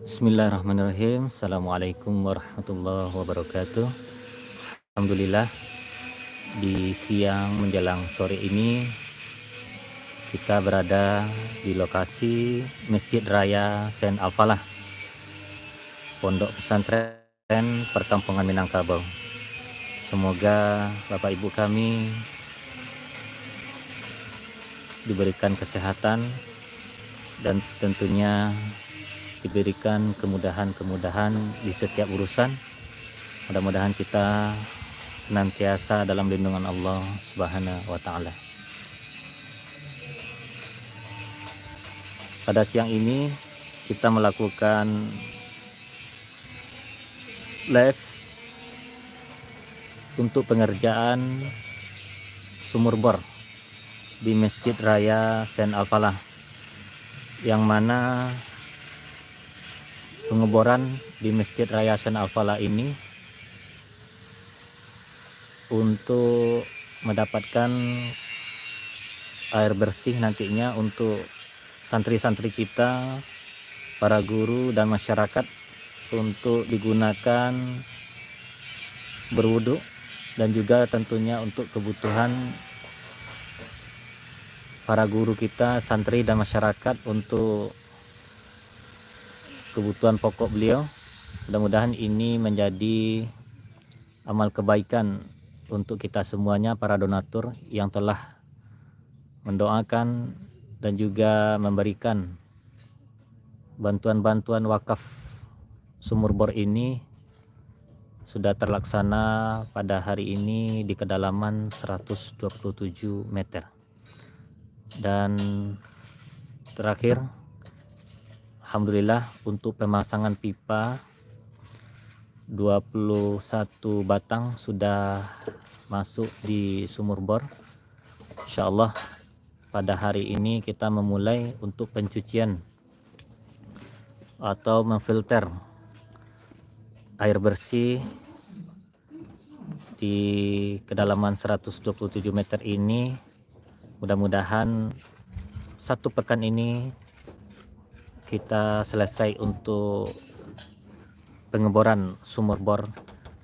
Bismillahirrahmanirrahim. Assalamualaikum warahmatullahi wabarakatuh. Alhamdulillah, di siang menjelang sore ini kita berada di lokasi Masjid Raya Sen Al-Falah, Pondok Pesantren Perkampungan Minangkabau. Semoga Bapak Ibu kami diberikan kesehatan dan tentunya diberikan kemudahan-kemudahan di setiap urusan. Mudah-mudahan kita senantiasa dalam lindungan Allah Subhanahu wa Ta'ala. Pada siang ini kita melakukan live untuk pengerjaan sumur bor di Masjid Raya Sen Al-Falah, yang mana pengeboran di Masjid Raya Sen Al-Falah ini untuk mendapatkan air bersih nantinya untuk santri-santri kita, para guru dan masyarakat, untuk digunakan berwudu dan juga tentunya untuk kebutuhan para guru kita, santri dan masyarakat, untuk kebutuhan pokok beliau. Mudah-mudahan ini menjadi amal kebaikan untuk kita semuanya, para donatur yang telah mendoakan dan juga memberikan bantuan-bantuan wakaf sumur bor ini. Sudah terlaksana pada hari ini di kedalaman 127 meter. Dan terakhir, alhamdulillah, untuk pemasangan pipa 21 batang sudah masuk di sumur bor. Insyaallah pada hari ini kita memulai untuk pencucian atau memfilter air bersih di kedalaman 127 meter ini. Mudah-mudahan satu pekan ini kita selesai untuk pengeboran sumur bor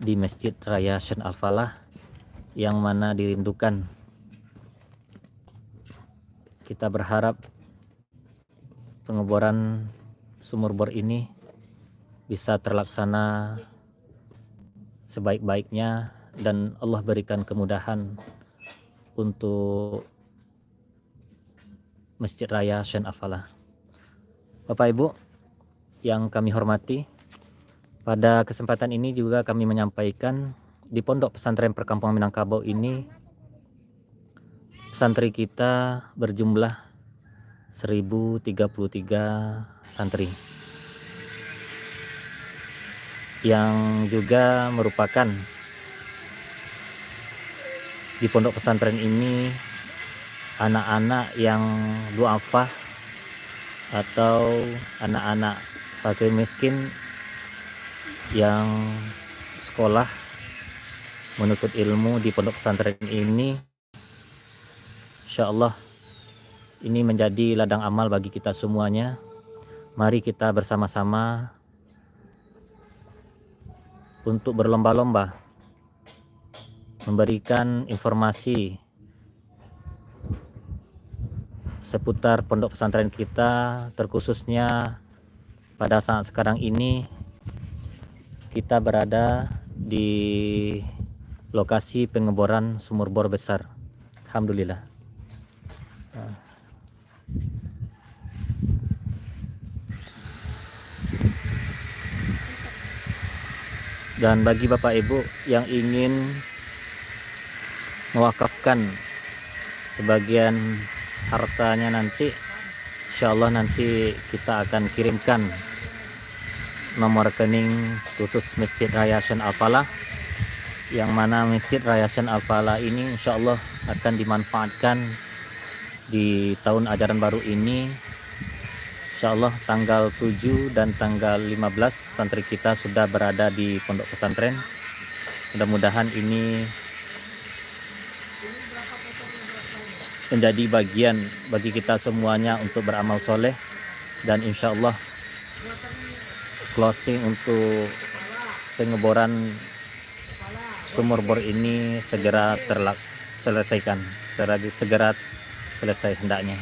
di Masjid Raya Sen Al-Falah, yang mana dirindukan. Kita berharap pengeboran sumur bor ini bisa terlaksana sebaik-baiknya dan Allah berikan kemudahan untuk Masjid Raya Sen Al-Falah. Bapak Ibu yang kami hormati, pada kesempatan ini juga kami menyampaikan di Pondok Pesantren Perkampungan Minangkabau ini santri kita berjumlah 1033 santri, yang juga merupakan di pondok pesantren ini anak-anak yang du'afah atau anak-anak fakir miskin yang sekolah menuntut ilmu di pondok pesantren ini. Insyaallah ini menjadi ladang amal bagi kita semuanya. Mari kita bersama-sama untuk berlomba-lomba memberikan informasi seputar pondok pesantren kita, terkhususnya pada saat sekarang ini kita berada di lokasi pengeboran sumur bor besar. Alhamdulillah. Dan bagi Bapak Ibu yang ingin mewakafkan sebagian hartanya nanti, insyaallah nanti kita akan kirimkan nomor rekening khusus Masjid Raya Sen Al-Falah, yang mana Masjid Raya Sen Al-Falah ini insyaallah akan dimanfaatkan di tahun ajaran baru ini. Insya Allah tanggal 7 dan tanggal 15 santri kita sudah berada di pondok pesantren. Mudah-mudahan ini menjadi bagian bagi kita semuanya untuk beramal soleh, dan insya Allah closing untuk pengeboran sumur bor ini segera selesaikan, segera selesai hendaknya.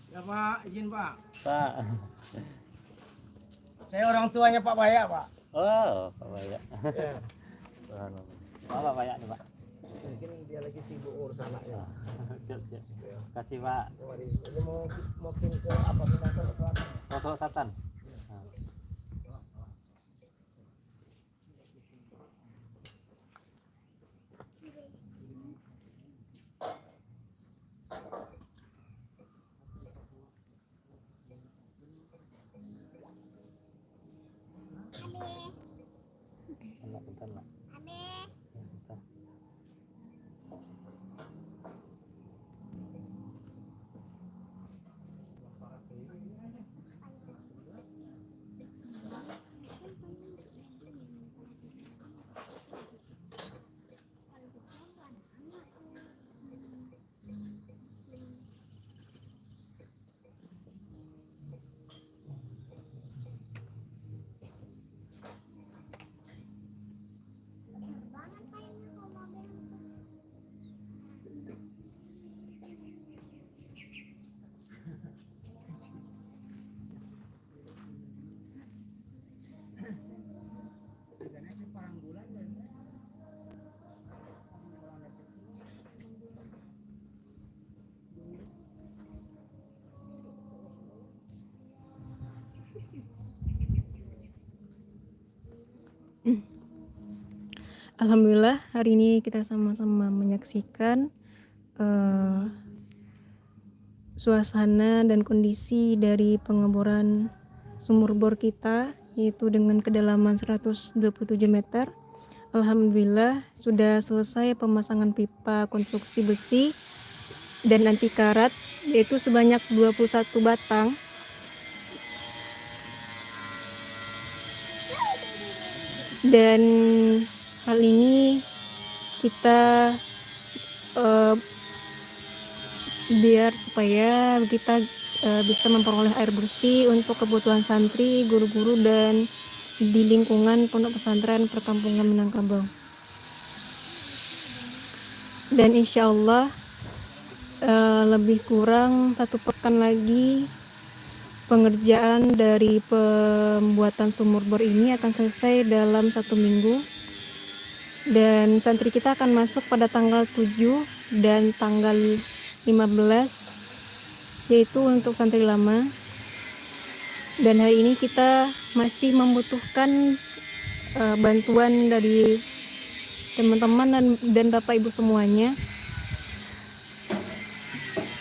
Ya Pak, izin Pak. Pak. Saya orang tuanya Pak Bayak Pak. Oh, Pak Bayak. Ya. Pak Bayak nih Pak. Mungkin dia lagi sibuk urus anaknya. Siap. Ya. Kasih Pak. Mari, ini mau pin ke apa pindah atau apa? Masuk Satan. Bentar lah. Alhamdulillah hari ini kita sama-sama menyaksikan suasana dan kondisi dari pengeboran sumur bor kita, yaitu dengan kedalaman 127 meter. Alhamdulillah sudah selesai pemasangan pipa konstruksi besi dan anti karat, yaitu sebanyak 21 batang. Dan hal ini kita biar supaya kita bisa memperoleh air bersih untuk kebutuhan santri, guru-guru, dan di lingkungan Pondok Pesantren Perkampungan Minangkabau. Dan insya Allah lebih kurang 1 pekan lagi pengerjaan dari pembuatan sumur bor ini akan selesai dalam 1 minggu, dan santri kita akan masuk pada tanggal 7 dan tanggal 15, yaitu untuk santri lama. Dan hari ini kita masih membutuhkan bantuan dari teman-teman dan Bapak Ibu semuanya.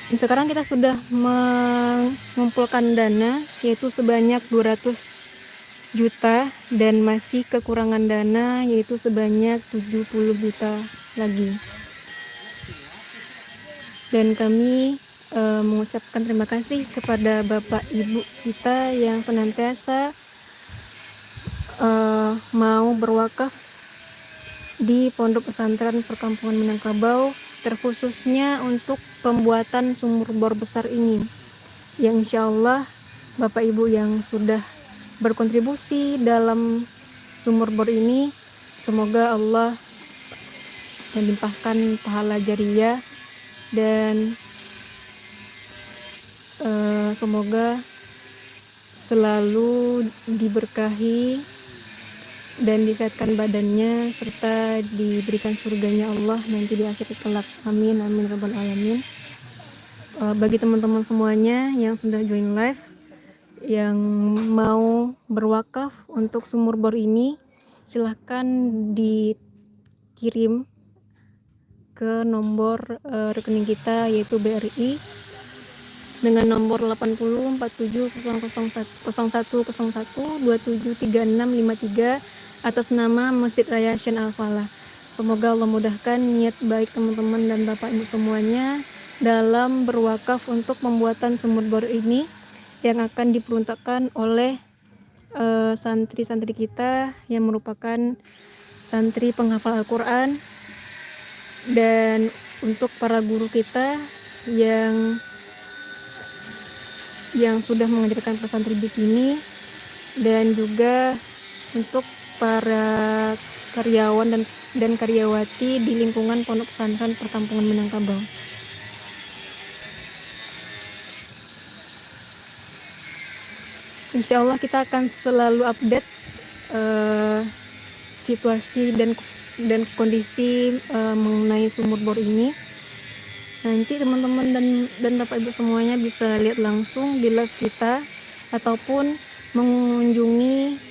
Dan sekarang kita sudah mengumpulkan dana, yaitu sebanyak 200 juta, dan masih kekurangan dana, yaitu sebanyak 70 juta lagi. Dan kami mengucapkan terima kasih kepada Bapak Ibu kita yang senantiasa mau berwakaf di Pondok Pesantren Perkampungan Minangkabau, terkhususnya untuk pembuatan sumur bor besar ini, yang insya Allah Bapak Ibu yang sudah berkontribusi dalam sumur bor ini, semoga Allah melimpahkan pahala jariyah, dan semoga selalu diberkahi dan disehatkan badannya, serta diberikan surganya Allah nanti di akhir kelak. Amin amin rabbal alamin. Bagi teman-teman semuanya yang sudah join live, yang mau berwakaf untuk sumur bor ini, silahkan dikirim ke nomor rekening kita, yaitu BRI, dengan nomor 80470101273653 atas nama Masjid Raya Syen Al-Falah. Semoga Allah mudahkan niat baik teman-teman dan Bapak Ibu semuanya dalam berwakaf untuk pembuatan sumur bor ini, yang akan diperuntukkan oleh santri-santri kita yang merupakan santri penghafal Al-Quran, dan untuk para guru kita yang sudah mengajarkan pesantren di sini, dan juga untuk para karyawan dan karyawati di lingkungan Pondok Pesantren Perkampungan Minangkabau. Insya Allah kita akan selalu update situasi dan kondisi mengenai sumur bor ini. Nanti teman-teman dan Bapak Ibu semuanya bisa lihat langsung di live kita, ataupun mengunjungi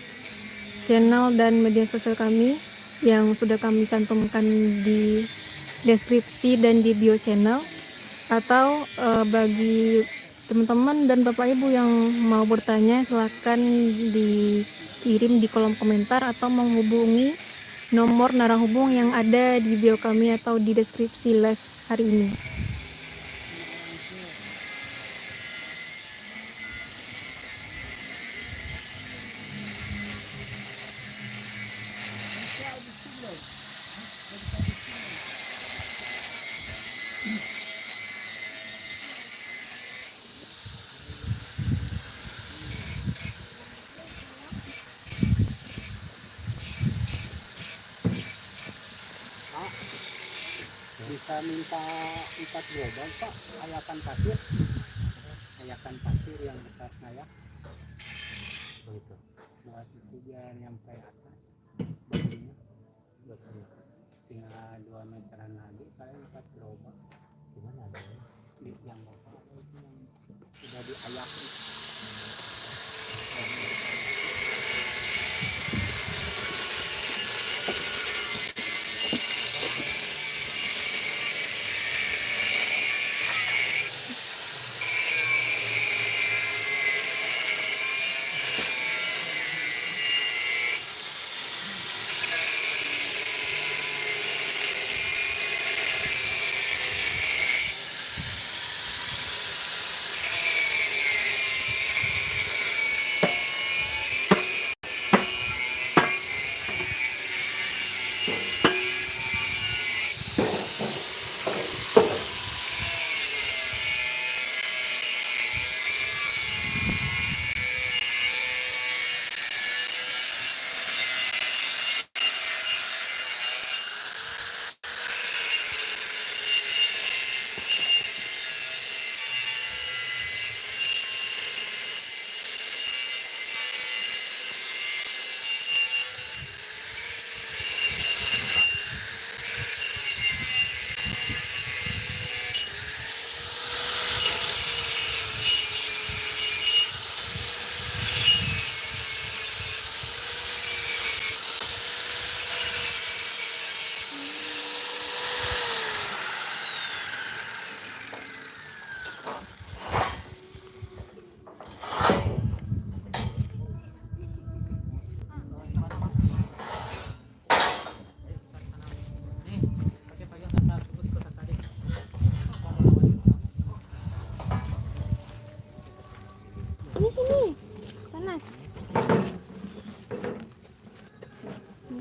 channel dan media sosial kami yang sudah kami cantumkan di deskripsi dan di bio channel. Atau bagi teman-teman dan Bapak Ibu yang mau bertanya, silakan dikirim di kolom komentar atau menghubungi nomor narahubung yang ada di bio kami atau di deskripsi live hari ini. Bisa minta 4 gerobak Pak, ayakan pasir yang besar saya begitu, buat itu biar nyampe atas baginya, tinggal 2 meteran lagi saya 4 gerobak. Gimana ada di yang bapak itu yang sudah diayakin.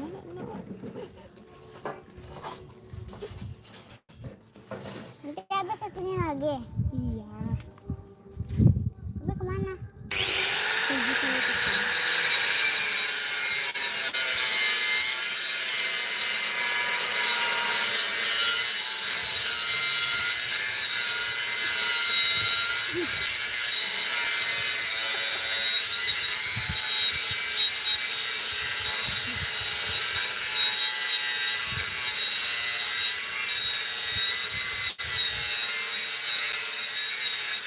Nanti Abe kesini lagi. Iya. Abe kemana? Pergi sama kita.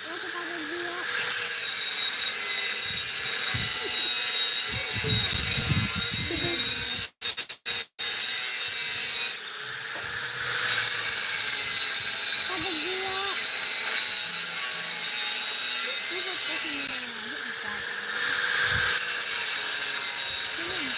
Oh, kita pergi yuk. Kita pergi yuk. Ini kesini lagi apa? Sini.